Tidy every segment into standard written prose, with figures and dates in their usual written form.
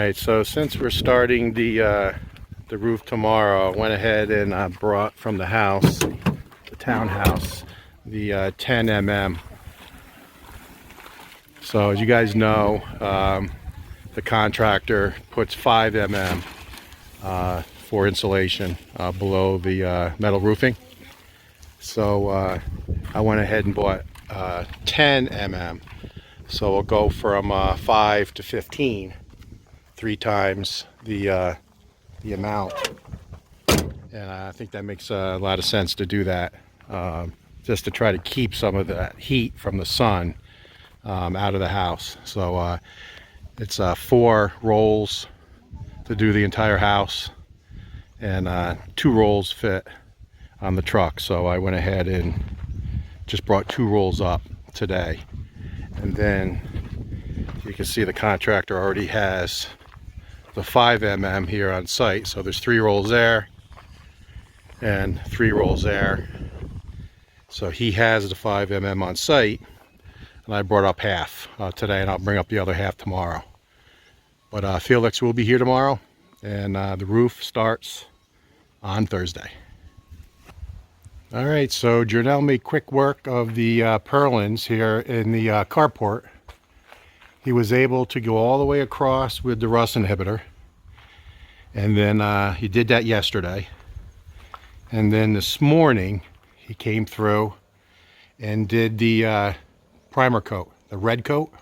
right, so since we're starting the roof tomorrow, I went ahead and brought from the house, the townhouse, the 10 mm. So as you guys know, the contractor puts 5 mm for insulation below the metal roofing. So I went ahead and bought 10 mm. So we'll go from 5 to 15, 3 times the amount. And I think that makes a lot of sense to do that, just to try to keep some of that heat from the sun out of the house. So it's 4 rolls to do the entire house, and 2 rolls fit on the truck. So I went ahead and just brought 2 rolls up today. And then you can see the contractor already has the 5 mm here on site. So there's 3 rolls there and 3 rolls there. So he has the 5 mm on site, and I brought up half today, and I'll bring up the other half tomorrow. But Felix will be here tomorrow, and the roof starts on Thursday. All right, so Jernell made quick work of the purlins here in the carport. He was able to go all the way across with the rust inhibitor, and then he did that yesterday. And then this morning he came through and did the primer coat, the red coat.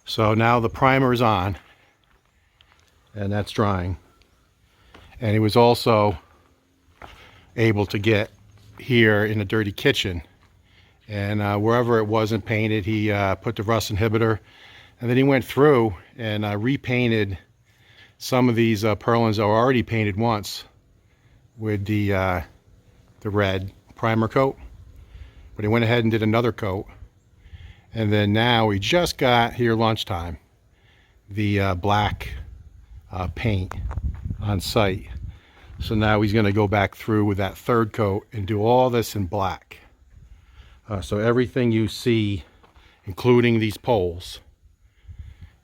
So now the primer is on, and that's drying. And he was also able to get here in the dirty kitchen, and wherever it wasn't painted, he put the rust inhibitor, and then he went through and repainted some of these purlins that were already painted once with the red primer coat. But he went ahead and did another coat, and then now we just got here lunchtime the black paint on site. So now he's going to go back through with that 3rd coat and do all this in black. So everything you see, including these poles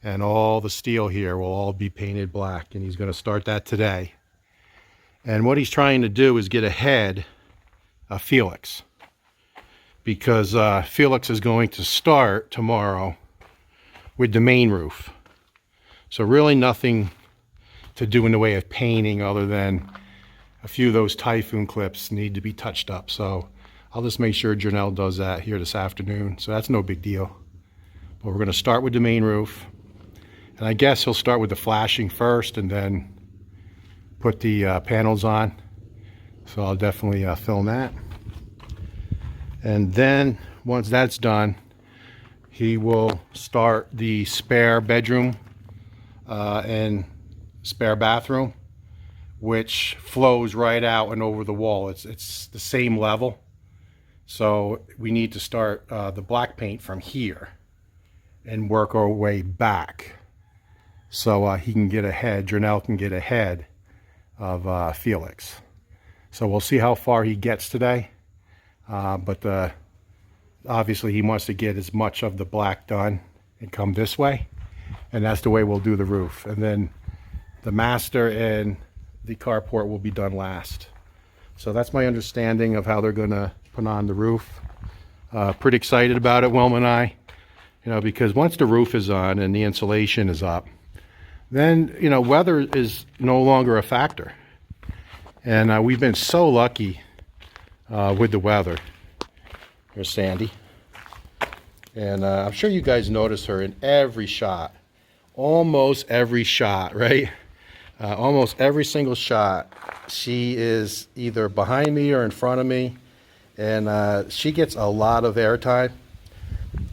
and all the steel here, will all be painted black, and he's going to start that today. And what he's trying to do is get ahead of Felix, because Felix is going to start tomorrow with the main roof. So really nothing to do in the way of painting, other than a few of those Typhoon clips need to be touched up. So I'll just make sure Jernell does that here this afternoon. So that's no big deal. But we're going to start with the main roof. And I guess he'll start with the flashing first and then put the panels on. So I'll definitely film that. And then once that's done, he will start the spare bedroom and spare bathroom, which flows right out and over the wall. It's the same level. So we need to start the black paint from here and work our way back, so he can get ahead, Jernell can get ahead of Felix. So we'll see how far he gets today. But obviously he wants to get as much of the black done and come this way. And that's the way we'll do the roof. And then the master and the carport will be done last. So that's my understanding of how they're going to put on the roof. Pretty excited about it, Wilma and I. You know, because once the roof is on and the insulation is up, then, you know, weather is no longer a factor. And we've been so lucky with the weather. Here's Sandy. And I'm sure you guys notice her in every shot. Almost every shot, right? Almost every single shot, she is either behind me or in front of me. And she gets a lot of airtime.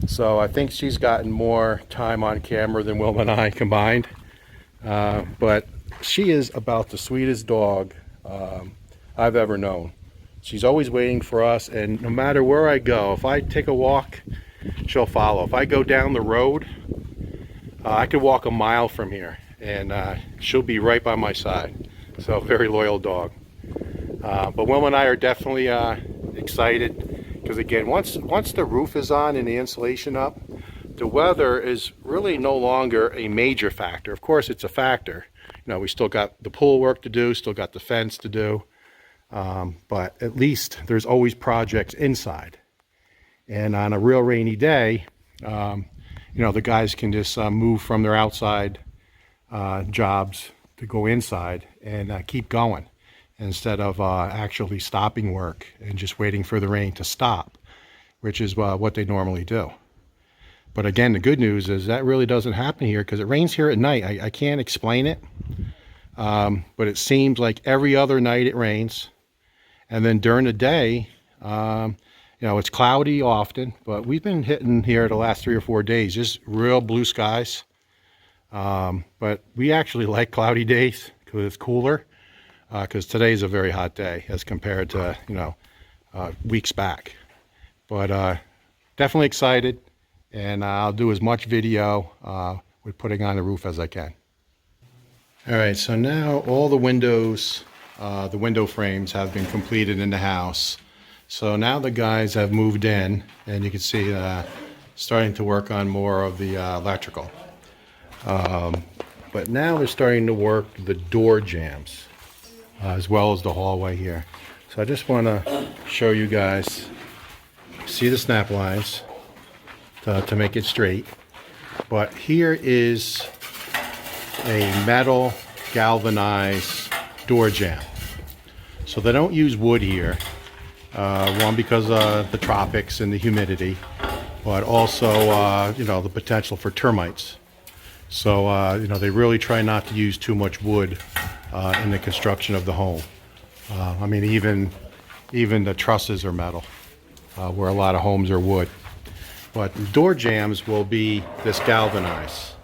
So I think she's gotten more time on camera than Wilma and I combined. But she is about the sweetest dog I've ever known. She's always waiting for us, and no matter where I go, if I take a walk, she'll follow. If I go down the road, I could walk a mile from here, and she'll be right by my side. So very loyal dog. But Wilma and I are definitely excited, because again, once the roof is on and the insulation up, the weather is really no longer a major factor. Of course, it's a factor. We still got the pool work to do, still got the fence to do, but at least there's always projects inside. And on a real rainy day, the guys can just move from their outside jobs to go inside and keep going instead of actually stopping work and just waiting for the rain to stop, which is what they normally do. But again, the good news is that really doesn't happen here because it rains here at night. I can't explain it, but it seems like every other night it rains. And then during the day, it's cloudy often, but we've been hitting here the last 3 or 4 days, just real blue skies. But we actually like cloudy days because it's cooler, because today's a very hot day as compared to, weeks back. But definitely excited. And I'll do as much video with putting on the roof as I can. All right, so now all the windows, the window frames have been completed in the house. So now the guys have moved in, and you can see starting to work on more of the electrical. But now they're starting to work the door jambs, as well as the hallway here. So I just want to show you guys, see the snap lines to make it straight. But here is a metal galvanized door jamb. So they don't use wood here. One, because of the tropics and the humidity, but also, the potential for termites. So, they really try not to use too much wood in the construction of the home. Even the trusses are metal, where a lot of homes are wood. But door jambs will be this galvanized.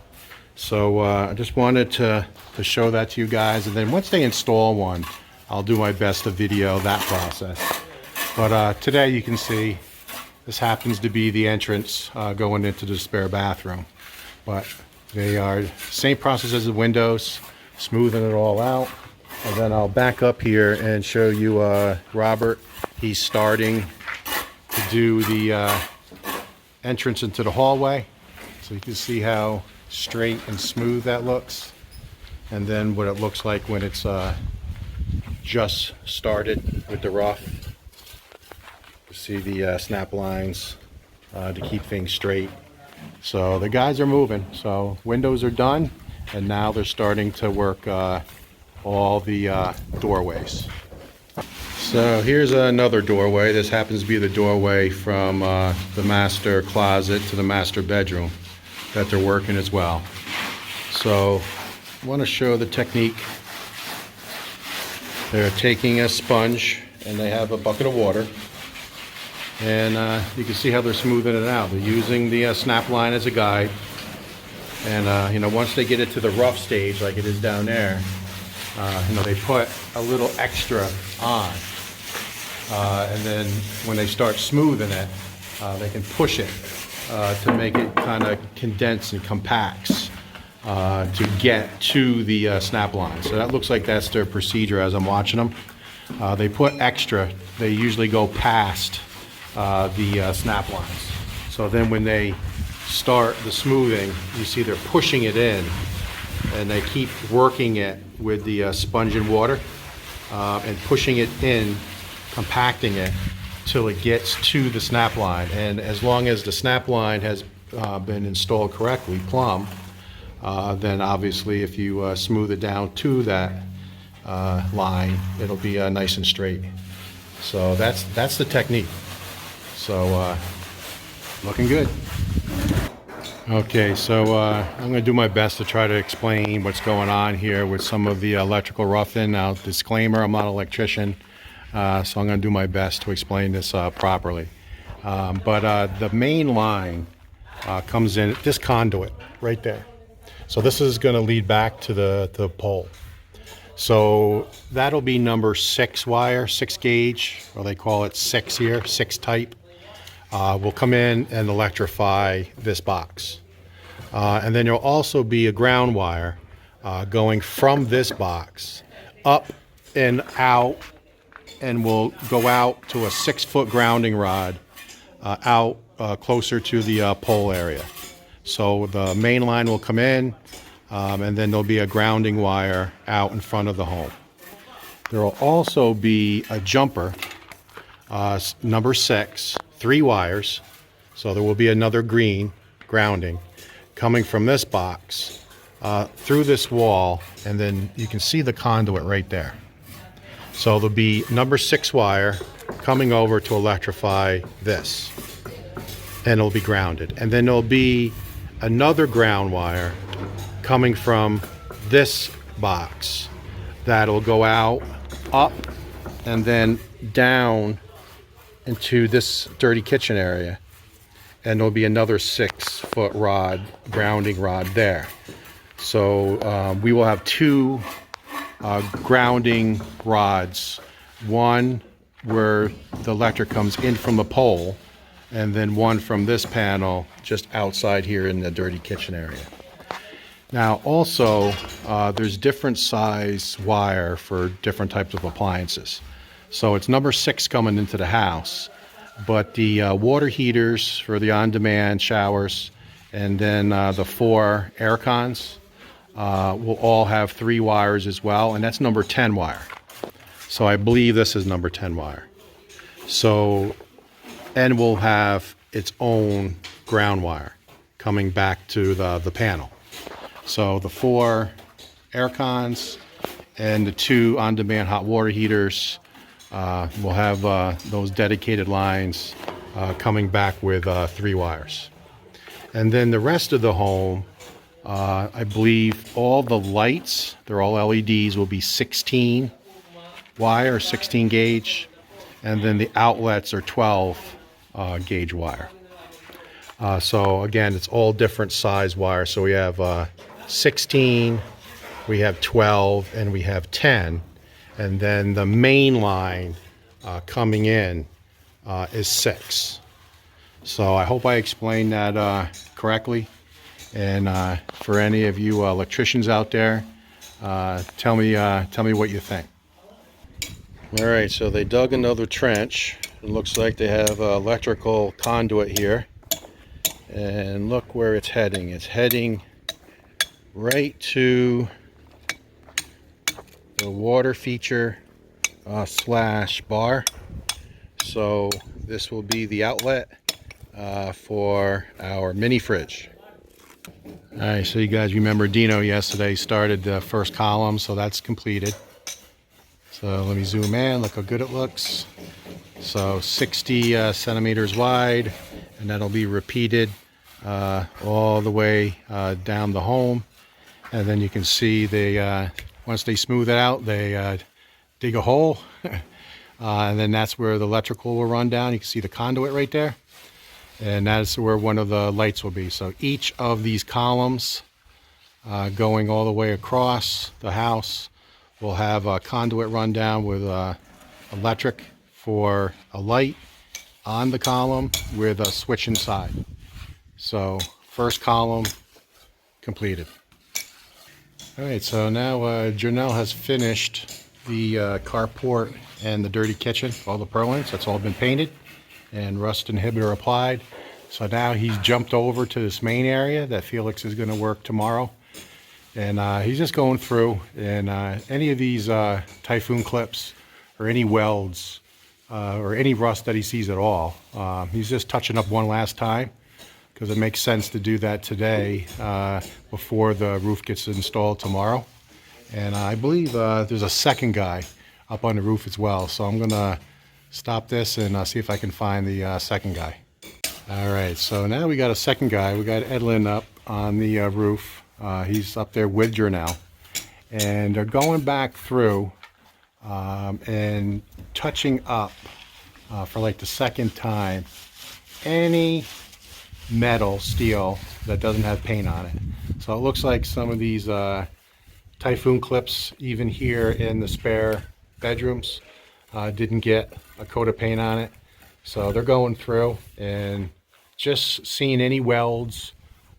So I just wanted to show that to you guys. And then once they install one, I'll do my best to video that process. But today you can see this happens to be the entrance going into the spare bathroom. But they are same process as the windows, smoothing it all out. And then I'll back up here and show you Robert. He's starting to do the entrance into the hallway, so you can see how straight and smooth that looks, and then what it looks like when it's just started with the rough. You see the snap lines to keep things straight. So the guys are moving. So windows are done, and now they're starting to work all the doorways. So here's another doorway. This happens to be the doorway from the master closet to the master bedroom that they're working as well. So I want to show the technique. They're taking a sponge and they have a bucket of water, and you can see how they're smoothing it out. They're using the snap line as a guide, and once they get it to the rough stage like it is down there, they put a little extra on. And then when they start smoothing it, they can push it to make it kind of condense and compacts to get to the snap line. So that looks like that's their procedure as I'm watching them. They put extra. They usually go past the snap lines. So then when they start the smoothing, you see they're pushing it in, and they keep working it with the sponge and water and pushing it in, compacting it till it gets to the snap line. And as long as the snap line has been installed correctly, plumb, then obviously if you smooth it down to that line, it'll be nice and straight. So that's the technique. So looking good. Okay, so I'm going to do my best to try to explain what's going on here with some of the electrical roughing. Now, disclaimer, I'm not an electrician. So I'm going to do my best to explain this properly. But the main line comes in this conduit right there. So this is going to lead back to the pole. So that'll be number 6 wire, 6 gauge, or they call it 6 here, 6 type. Will come in and electrify this box. And then there'll also be a ground wire going from this box up and out, and will go out to a 6-foot grounding rod out closer to the pole area. So the main line will come in, and then there'll be a grounding wire out in front of the home. There will also be a jumper, number 6, 3 wires. So there will be another green grounding coming from this box through this wall, and then you can see the conduit right there. So there'll be number 6 wire coming over to electrify this, and it'll be grounded. And then there'll be another ground wire coming from this box that'll go out, up, and then down into this dirty kitchen area. And there'll be another 6-foot rod, grounding rod there. So we will have 2 grounding rods, one where the electric comes in from the pole, and then one from this panel just outside here in the dirty kitchen area. Now also, there's different size wire for different types of appliances. So it's number 6 coming into the house, but the water heaters for the on-demand showers, and then the 4 air cons will all have 3 wires as well, and that's number 10 wire. So I believe this is number 10 wire. So, and we'll have its own ground wire coming back to the panel. So the 4 air cons and the 2 on-demand hot water heaters will have those dedicated lines coming back with 3 wires. And then the rest of the home, I believe all the lights, they're all LEDs, will be 16 wire, 16 gauge, and then the outlets are 12 gauge wire. So again, it's all different size wire. So we have 16, we have 12, and we have 10. And then the main line coming in is 6. So I hope I explained that correctly. And for any of you electricians out there, tell me what you think. All right, so they dug another trench. It looks like they have electrical conduit here. And look where it's heading. It's heading right to the water feature slash bar. So this will be the outlet for our mini fridge. All right, so you guys remember Dino yesterday started the first column, so that's completed. So let me zoom in, look how good it looks. So 60 centimeters wide, and that'll be repeated all the way down the home. And then you can see they, once they smooth it out, they dig a hole. And then that's where the electrical will run down. You can see the conduit right there. And that's where one of the lights will be. So each of these columns going all the way across the house will have a conduit run down with electric for a light on the column with a switch inside. So first column completed. All right, so now Janelle has finished the carport and the dirty kitchen, all the purlins. That's all been painted and rust inhibitor applied. So now he's jumped over to this main area that Felix is going to work tomorrow. And he's just going through, and any of these typhoon clips or any welds or any rust that he sees at all, he's just touching up one last time, because it makes sense to do that today before the roof gets installed tomorrow. And I believe there's a second guy up on the roof as well. So I'm going to stop this and see if I can find the second guy. All right, so now we got a second guy. We got Edlin up on the roof. He's up there with Janelle, and they're going back through and touching up for like the second time any metal, steel that doesn't have paint on it. So it looks like some of these typhoon clips, even here in the spare bedrooms, didn't get a coat of paint on it. So they're going through and just seeing any welds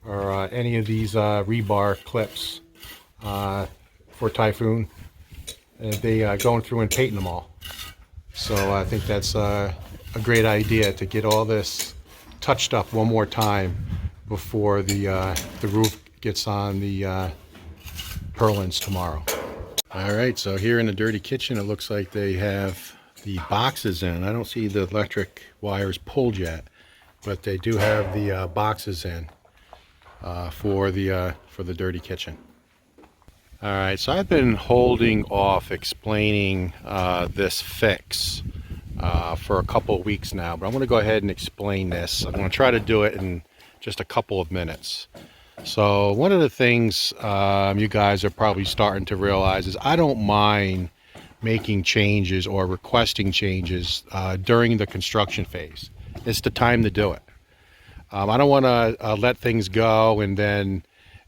or any of these rebar clips for typhoon. They going through and painting them all. So I think that's a great idea to get all this touched up one more time before the roof gets on the purlins tomorrow. All right, so here in the dirty kitchen, it looks like they have the boxes in. I don't see the electric wires pulled yet, but they do have the boxes in for the dirty kitchen. All right, so I've been holding off explaining this fix for a couple of weeks now, but I'm going to go ahead and explain this. I'm going to try to do it in just a couple of minutes. So one of the things you guys are probably starting to realize is I don't mind making changes or requesting changes during the construction phase. It's the time to do it. I don't want to let things go and then,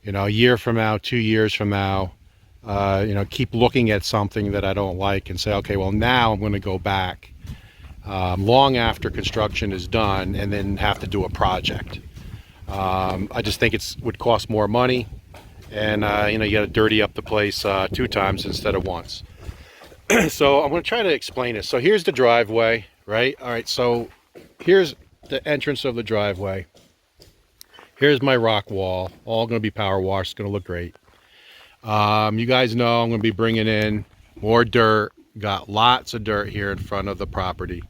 a year from now, 2 years from now, keep looking at something that I don't like and say, okay, well, now I'm going to go back long after construction is done and then have to do a project. I just think it would cost more money, and you got to dirty up the place 2 times instead of once. So I'm going to try to explain it. So here's the driveway, right? All right, so here's the entrance of the driveway. Here's my rock wall, all going to be power washed. It's going to look great. You guys know I'm going to be bringing in more dirt. Got lots of dirt here in front of the property.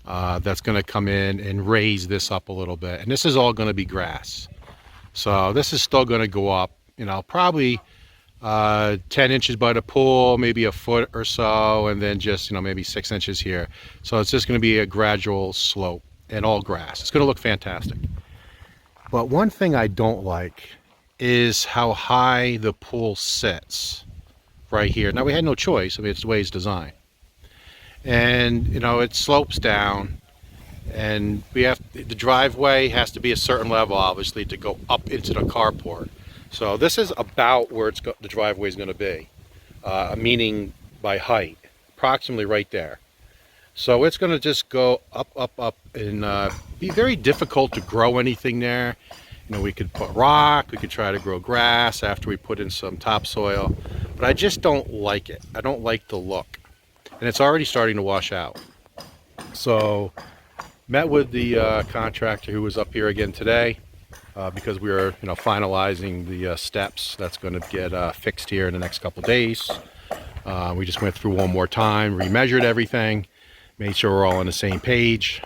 That's going to come in and raise this up a little bit, and this is all going to be grass. So this is still going to go up, probably 10 inches by the pool, maybe a foot or so, and then just maybe 6 inches here. So it's just going to be a gradual slope and all grass. It's going to look fantastic. But one thing I don't like is how high the pool sits right here. Now we had no choice. I mean, it's the way it's designed. And it slopes down, and the driveway has to be a certain level, obviously, to go up into the carport. So this is about where the driveway is going to be, meaning by height, approximately right there. So it's going to just go up, and be very difficult to grow anything there. We could put rock, we could try to grow grass after we put in some topsoil, but I just don't like it. I don't like the look. And it's already starting to wash out. So met with the contractor who was up here again today because we were finalizing the steps that's going to get fixed here in the next couple days. We just went through one more time, remeasured everything, made sure we're all on the same page,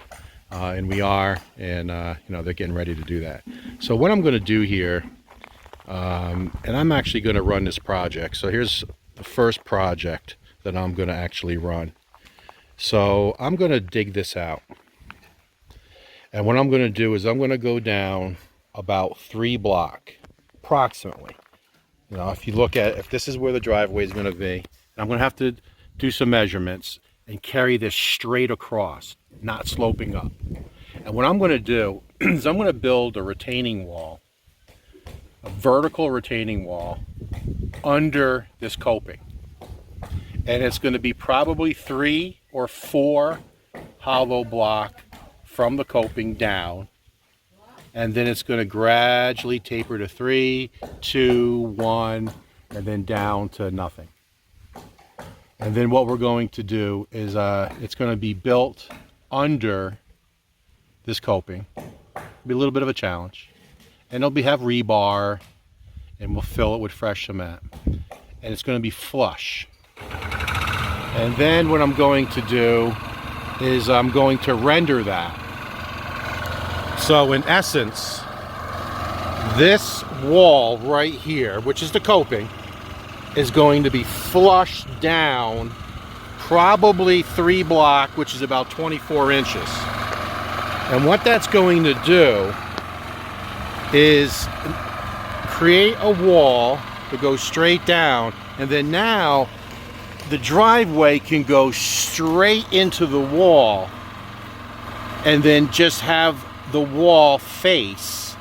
and we are, and they're getting ready to do that. So what I'm going to do here, and I'm actually going to run this project. So here's the first project that I'm going to actually run. So I'm going to dig this out, and what I'm going to do is I'm going to go down about 3 blocks approximately. If you look at, if this is where the driveway is going to be, and I'm going to have to do some measurements and carry this straight across, not sloping up. And what I'm going to do is I'm going to build a retaining wall, a vertical retaining wall under this coping. And it's going to be probably 3 or 4 hollow block from the coping down. And then it's going to gradually taper to 3, 2, 1, and then down to nothing. And then what we're going to do is it's going to be built under this coping. It'll be a little bit of a challenge. And it'll have rebar, and we'll fill it with fresh cement. And it's going to be flush. And then what I'm going to do is I'm going to render that. So in essence, this wall right here, which is the coping, is going to be flushed down probably 3 block, which is about 24 inches. And what that's going to do is create a wall to go straight down, and then now the driveway can go straight into the wall and then just have the wall face.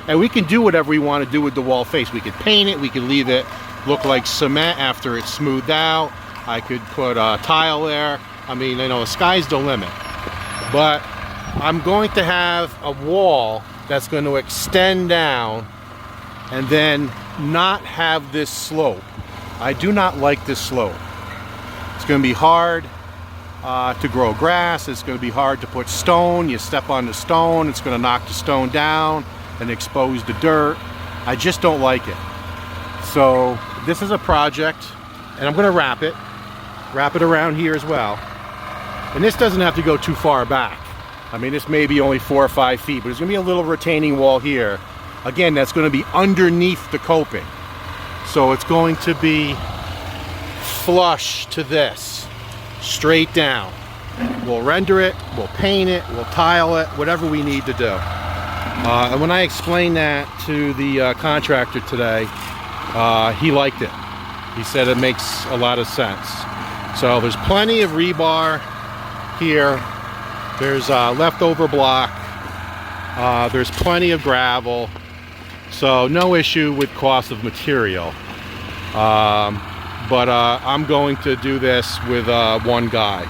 And we can do whatever we want to do with the wall face. We could paint it, we could leave it look like cement after it's smoothed out. I could put a tile there. I mean, the sky's the limit. But I'm going to have a wall that's going to extend down and then not have this slope. I do not like this slope. It's going to be hard to grow grass. It's going to be hard to put stone. You step on the stone, it's going to knock the stone down. and expose the dirt. I just don't like it. So this is a project, and I'm going to wrap it around here as well. And this doesn't have to go too far back. I mean, this may be only 4 or 5 feet, but there's going to be a little retaining wall here. Again, that's going to be underneath the coping. So it's going to be flush to this, straight down. We'll render it, we'll paint it, we'll tile it, whatever we need to do. And when I explained that to the contractor today, he liked it. He said it makes a lot of sense. So there's plenty of rebar here. There's leftover block. There's plenty of gravel. So no issue with cost of material. But I'm going to do this with one guy.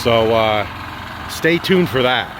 So stay tuned for that.